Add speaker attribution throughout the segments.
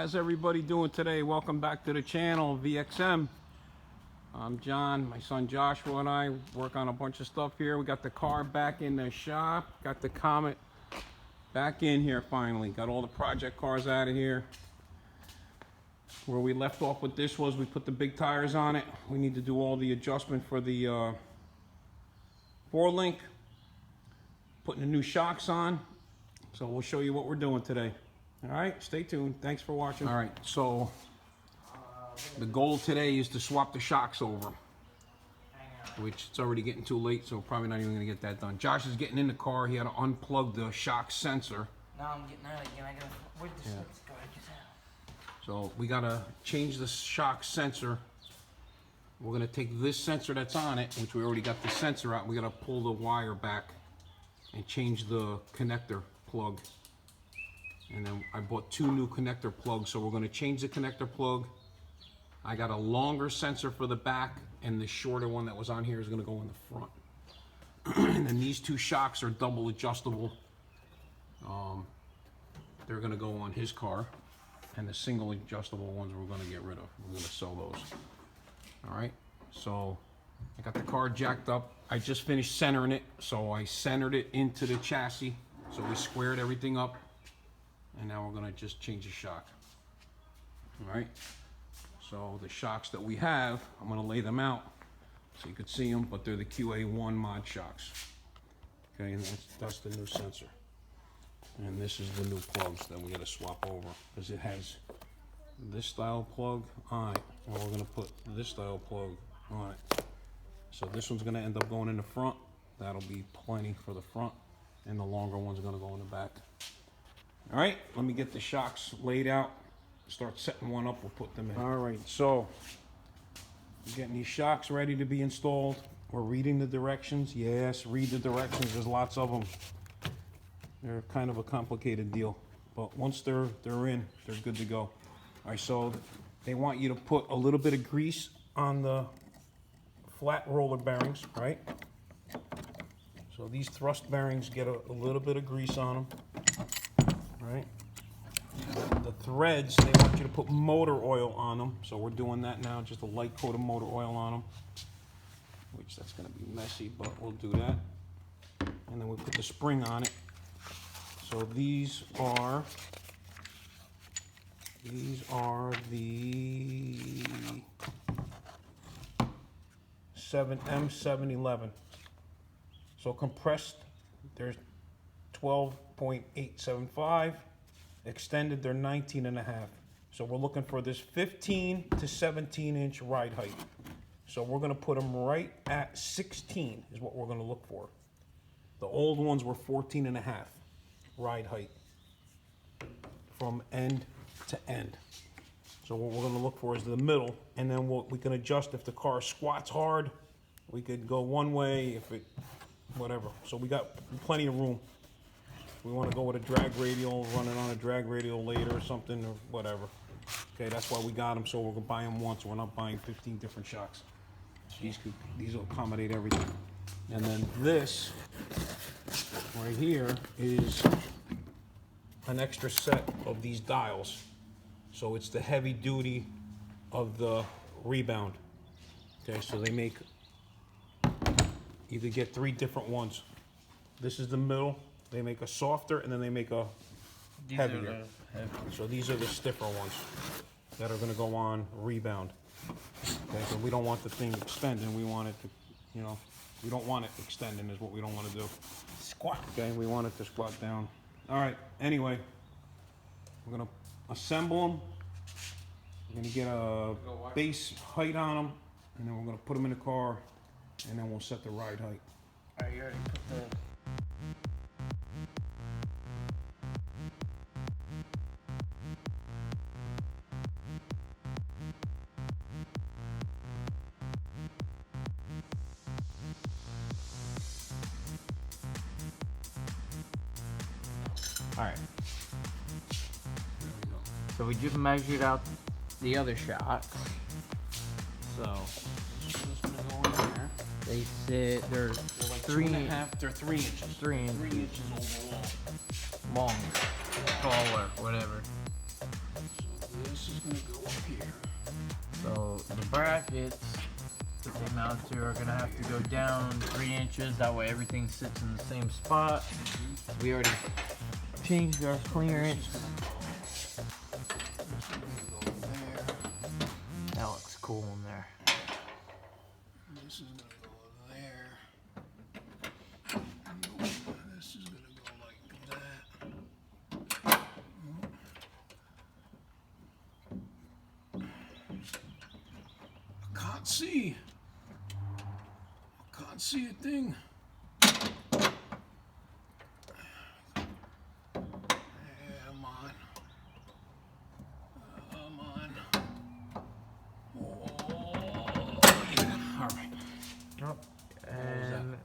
Speaker 1: How's everybody doing today? Welcome back to the channel, VXM. I'm John, my son Joshua and I work on a bunch of stuff here. We got the car back in the shop, got the Comet back in here finally. Got all the project cars out of here. Where we left off with this was we put the big tires on it. We need to do all the adjustment for the four link, putting the new shocks on. So we'll show you what we're doing today. All right, stay tuned. Thanks for watching. All right, so the goal today is to swap the shocks over, which it's already getting too late, so probably not even gonna get that done. Josh is getting in the car. He had to unplug the shock sensor.
Speaker 2: Now I'm getting out again. I gotta, where'd the switch go?
Speaker 1: So we gotta change the shock sensor. We're gonna take this sensor that's on it, which we already got the sensor out. We gotta pull the wire back and change the connector plug. And then I bought two new connector plugs, so we're gonna change the connector plug. I got a longer sensor for the back, and the shorter one that was on here is gonna go in the front. And then these two shocks are double adjustable. They're gonna go on his car, and the single adjustable ones we're gonna get rid of. We're gonna sell those. All right, so I got the car jacked up. I just finished centering it, so I centered it into the chassis. So we squared everything up. And now we're gonna just change the shock. All right, so the shocks that we have, I'm gonna lay them out so you could see them, but they're the QA1 Mod shocks. Okay, and that's the new sensor. And this is the new plugs that we gotta swap over, because it has this style plug on it, and we're gonna put this style plug on it. So this one's gonna end up going in the front. That'll be plenty for the front, and the longer one's gonna go in the back. All right, let me get the shocks laid out. Start setting one up, we'll put them in. All right, so we're getting these shocks ready to be installed. We're reading the directions. Yes, read the directions, there's lots of them. They're kind of a complicated deal, but once they're in, they're good to go. All right, so they want you to put a little bit of grease on the flat roller bearings, right? So these thrust bearings get a little bit of grease on them. Right. The threads, they want you to put motor oil on them, so we're doing that now, just a light coat of motor oil on them, which that's going to be messy, but we'll do that. And then we put the spring on it. So these are the M711. So compressed, there's 12.875, extended they're 19.5. So we're looking for this 15 to 17 inch ride height. So we're gonna put them right at 16 is what we're gonna look for. The old ones were 14.5 ride height from end to end. So what we're gonna look for is the middle, and then we can adjust if the car squats hard, we could go one way, if it, whatever. So we got plenty of room. We want to go with a drag radial, run it on a drag radial later or something, or whatever. Okay, that's why we got them, so we're going to buy them once. We're not buying 15 different shocks. These will accommodate everything. And then this right here is an extra set of these dials. So it's the heavy duty of the rebound. Okay, so they make, you could get 3 different ones. This is the middle. They make a softer, and then they make a heavier. So these are the stiffer ones that are going to go on rebound. Okay, so we don't want the thing extending. We want it to, you know, we don't want it extending is what we don't want to do. Squat. Okay, we want it to squat down. All right, anyway, we're going to assemble them. We're going to get a base height on them, and then we're going to put them in the car, and then we'll set the ride height.
Speaker 2: All right, you already put the... All right. So we just measured out the other shocks. So they sit. They're like
Speaker 1: 3.5. They're 3 inches.
Speaker 2: 3 inches.
Speaker 1: 3 inches overall.
Speaker 2: Long, tall, or whatever.
Speaker 1: this is gonna go up here.
Speaker 2: So the brackets that they mount to are gonna have to go down 3 inches. That way everything sits in the same spot. We already changed our clearance.
Speaker 1: This is gonna go there.
Speaker 2: That looks cool in there.
Speaker 1: This is gonna go there. This is gonna go like that. I can't see. I can't see a thing. Come on. Come on. Oh, yeah. All right.
Speaker 2: Oh, and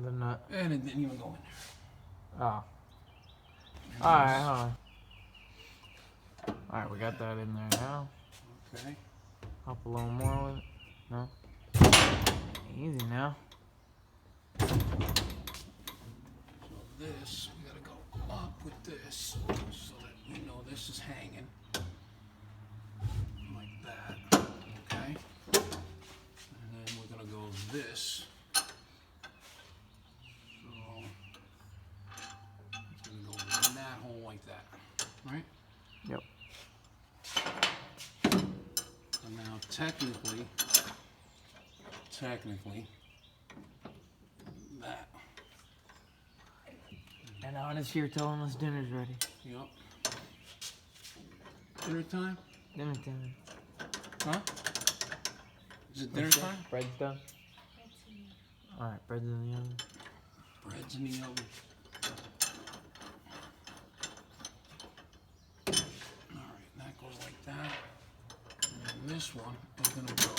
Speaker 2: the nut.
Speaker 1: And it didn't even go in there.
Speaker 2: Oh. Alright, hold on. Alright, we got that in there now.
Speaker 1: Okay.
Speaker 2: Up a little more with it. No. Easy now.
Speaker 1: So this, we gotta go up with this so that we know this is hanging. Like that. Okay. And then we're gonna go this. So it's gonna go in that hole like that. Right?
Speaker 2: Yep.
Speaker 1: And now technically, that.
Speaker 2: And honest, you're telling us dinner's ready.
Speaker 1: Yep. Dinner time?
Speaker 2: Dinner time.
Speaker 1: Huh? Is it dinner time?
Speaker 2: Bread's done? Alright, bread's in the oven.
Speaker 1: Bread's in the oven. Alright, that goes like that. And then this one is gonna go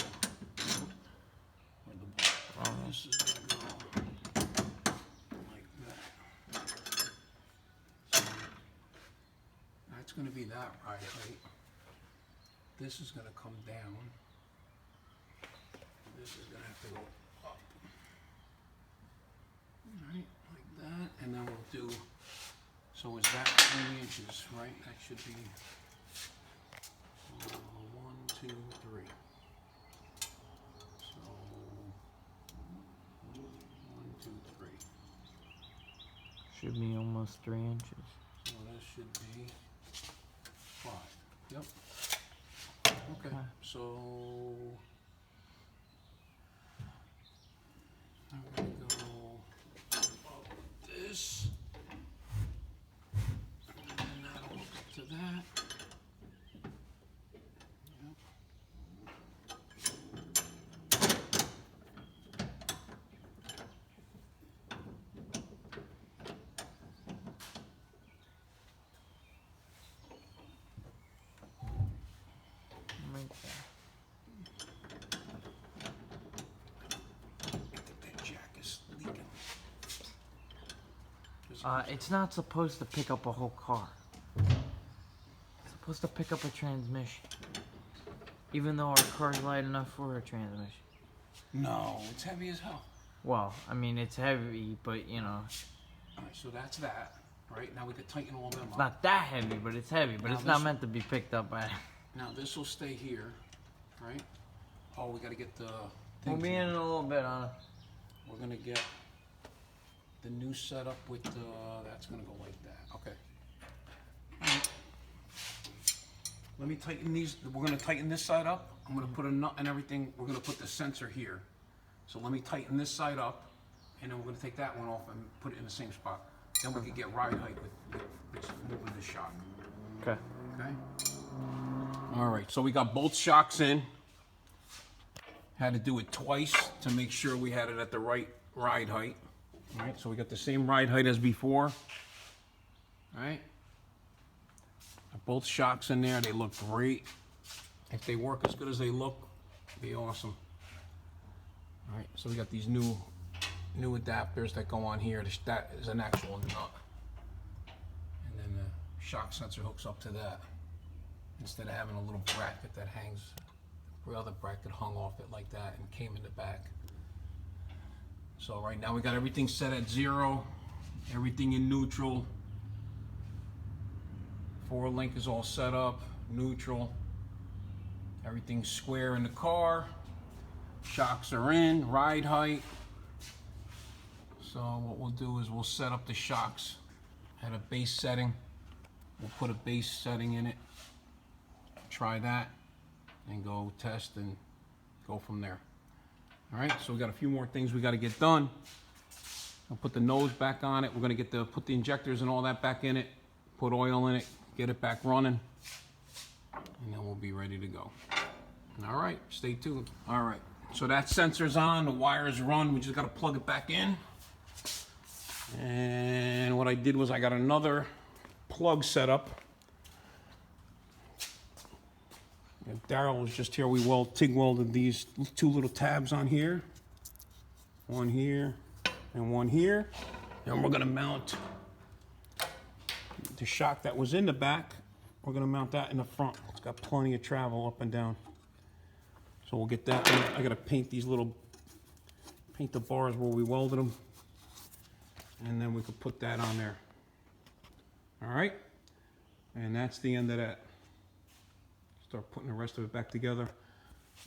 Speaker 1: where the this is gonna go like that. So that's gonna be that ride height. This is gonna come down. This is gonna have to go up. Alright, like that. And then we'll do, so is that 3 inches, right? That should be 1, 2, 3. So 1, 2, 3.
Speaker 2: Should be almost 3 inches.
Speaker 1: So that should be 5. Yep. Okay. So I'm gonna go up this, and then that'll hook up to that. Yep.
Speaker 2: Right there.
Speaker 1: I think that jack is leaking.
Speaker 2: It's not supposed to pick up a whole car. It's supposed to pick up a transmission. Even though our car's light enough for a transmission.
Speaker 1: No, it's heavy as hell.
Speaker 2: Well, I mean, it's heavy, but you know,
Speaker 1: Alright, so that's that. Right, now we could tighten all them
Speaker 2: it's
Speaker 1: up.
Speaker 2: not that heavy, but it's heavy. But
Speaker 1: Now
Speaker 2: it's not
Speaker 1: this-
Speaker 2: meant to be picked up by.
Speaker 1: Now this will stay here, right? Oh, we gotta get the
Speaker 2: We'll
Speaker 1: things
Speaker 2: be in a little bit on it.
Speaker 1: We're gonna get the new setup with the, that's gonna go like that, okay. Alright. Let me tighten these, we're gonna tighten this side up. I'm gonna put a nut and everything, we're gonna put the sensor here. So let me tighten this side up, and then we're gonna take that one off and put it in the same spot. Then we can get ride height with moving the shock,
Speaker 2: Okay.
Speaker 1: okay? Alright, so we got both shocks in. Had to do it twice to make sure we had it at the right ride height. All right, so we got the same ride height as before. All right. Both shocks in there, they look great. If they work as good as they look, be awesome. All right, so we got these new adapters that go on here. That is an actual nut. And then the shock sensor hooks up to that. Instead of having a little bracket that hangs, the other bracket hung off it like that and came in the back. So right now we got everything set at 0, everything in neutral. 4-link is all set up, neutral. Everything's square in the car. Shocks are in, ride height. So what we'll do is we'll set up the shocks at a base setting. We'll put a base setting in it. Try that and go test and go from there. All right, so we got a few more things we got to get done. I'll put the nose back on it. We're going to put the injectors and all that back in it, put oil in it, get it back running, and then we'll be ready to go. All right, stay tuned. All right, so that sensor's on, the wire's run. We just got to plug it back in. And what I did was I got another plug set up. Daryl was just here. We TIG welded these two little tabs on here. One here and one here. And we're gonna mount the shock that was in the back. We're gonna mount that in the front. It's got plenty of travel up and down. So we'll get that. I gotta paint these paint the bars where we welded them. And then we could put that on there. All right? And that's the end of that. Start putting the rest of it back together.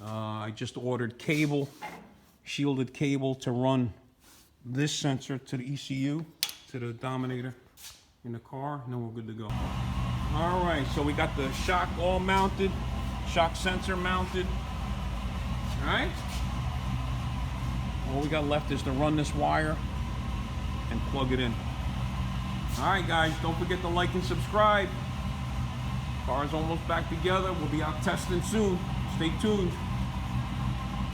Speaker 1: I just ordered cable, shielded cable to run this sensor to the ECU, to the Dominator in the car, and then we're good to go. All right, so we got the shock all mounted, shock sensor mounted. All right? All we got left is to run this wire and plug it in. All right, guys, don't forget to like and subscribe. Car's almost back together. We'll be out testing soon. Stay tuned.